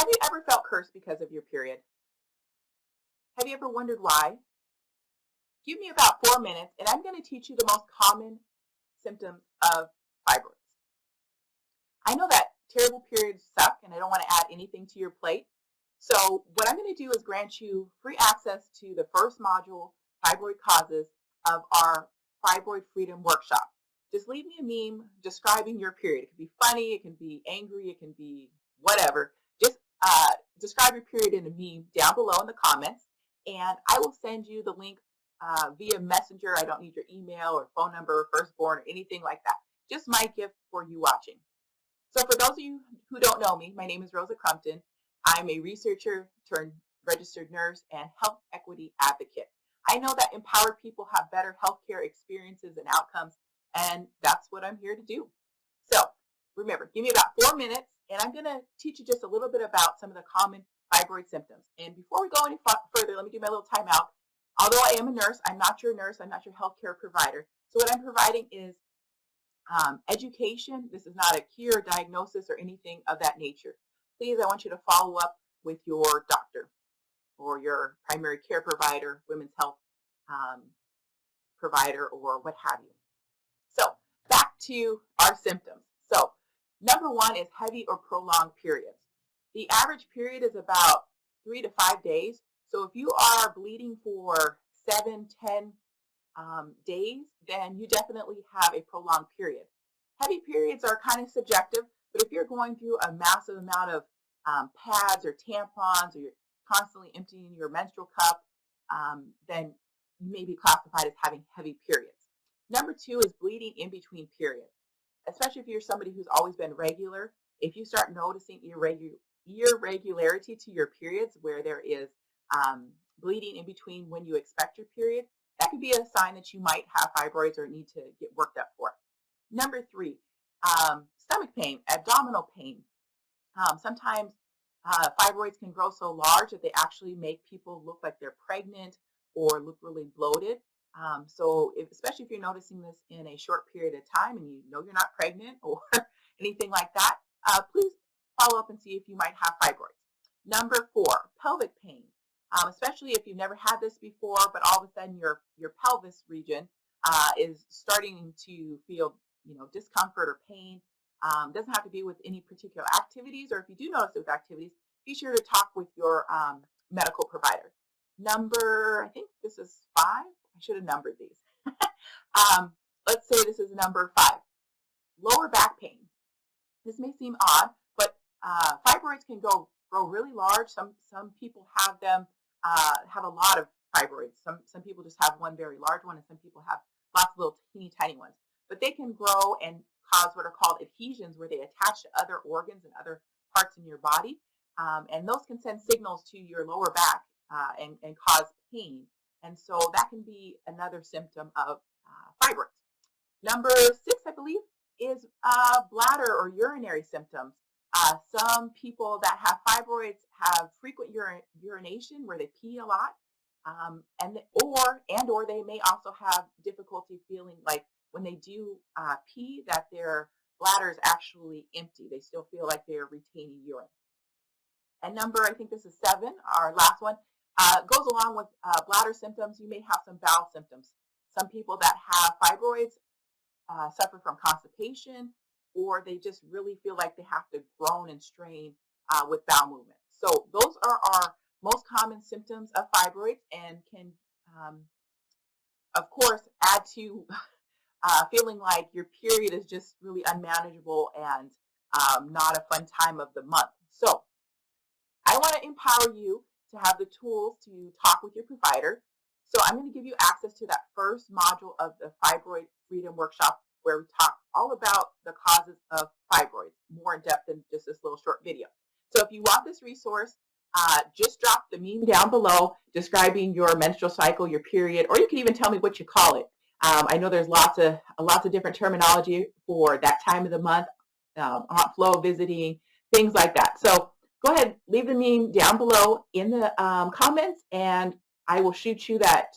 Have you ever felt cursed because of your period? Have you ever wondered why? Give me about 4 minutes and I'm going to teach you the most common symptoms of fibroids. I know that terrible periods suck and I don't want to add anything to your plate. So what I'm going to do is grant you free access to the first module, Fibroid Causes, of our Fibroid Freedom Workshop. Just leave me a meme describing your period. It can be funny, it can be angry, it can be whatever. Just describe your period in a meme down below in the comments, and I will send you the link via messenger. I don't need your email or phone number or firstborn or anything like that. Just my gift for you watching. So for those of you who don't know me, my name is Rosa Crumpton. I'm a researcher turned registered nurse and health equity advocate. I know that empowered people have better healthcare experiences and outcomes, and that's what I'm here to do. So remember, give me about 4 minutes, and I'm going to teach you just a little bit about some of the common fibroid symptoms. And before we go any further, let me do my little timeout. Although I am a nurse, I'm not your nurse, I'm not your healthcare provider. So what I'm providing is education. This is not a cure, diagnosis, or anything of that nature. Please, I want you to follow up with your doctor or your primary care provider, women's health provider, or what have you. So back to our symptoms. So number one is heavy or prolonged periods. The average period is about 3 to 5 days. So if you are bleeding for 7, 10 days, then you definitely have a prolonged period. Heavy periods are kind of subjective, but if you're going through a massive amount of pads or tampons, or you're constantly emptying your menstrual cup, then you may be classified as having heavy periods. Number two is bleeding in between periods, especially if you're somebody who's always been regular. If you start noticing irregularity to your periods, where there is bleeding in between when you expect your period, that could be a sign that you might have fibroids or need to get worked up for. Number three, stomach pain, abdominal pain. Sometimes fibroids can grow so large that they actually make people look like they're pregnant or look really bloated. Especially if you're noticing this in a short period of time and you know you're not pregnant or anything like that, please follow up and see if you might have fibroids. Number four, pelvic pain. Especially if you've never had this before, but all of a sudden your pelvis region is starting to feel, discomfort or pain. Doesn't have to be with any particular activities, or if you do notice it with activities, be sure to talk with your medical provider. Number, I think this is 5. I should have numbered these. Let's say this is number 5. Lower back pain. This may seem odd, but fibroids can grow really large. Some people have them have a lot of fibroids. Some people just have one very large one, and some people have lots of little teeny tiny ones. But they can grow and cause what are called adhesions, where they attach to other organs and other parts in your body, and those can send signals to your lower back and cause pain. And so that can be another symptom of fibroids. Number 6, I believe, is bladder or urinary symptoms. Some people that have fibroids have frequent urination, where they pee a lot, or they may also have difficulty feeling like when they do pee that their bladder is actually empty. They still feel like they're retaining urine. And number, I think this is 7, our last one, goes along with bladder symptoms. You may have some bowel symptoms. Some people that have fibroids suffer from constipation, or they just really feel like they have to groan and strain with bowel movement. So those are our most common symptoms of fibroids, and can, of course, add to feeling like your period is just really unmanageable and not a fun time of the month. So I want to empower you to have the tools to talk with your provider. So I'm going to give you access to that first module of the Fibroid Freedom Workshop, where we talk all about the causes of fibroids, more in depth than just this little short video. So if you want this resource, just drop the meme down below describing your menstrual cycle, your period, or you can even tell me what you call it. I know there's lots of different terminology for that time of the month, hot flow, visiting, things like that. So go ahead, leave the meme down below in the comments, and I will shoot you that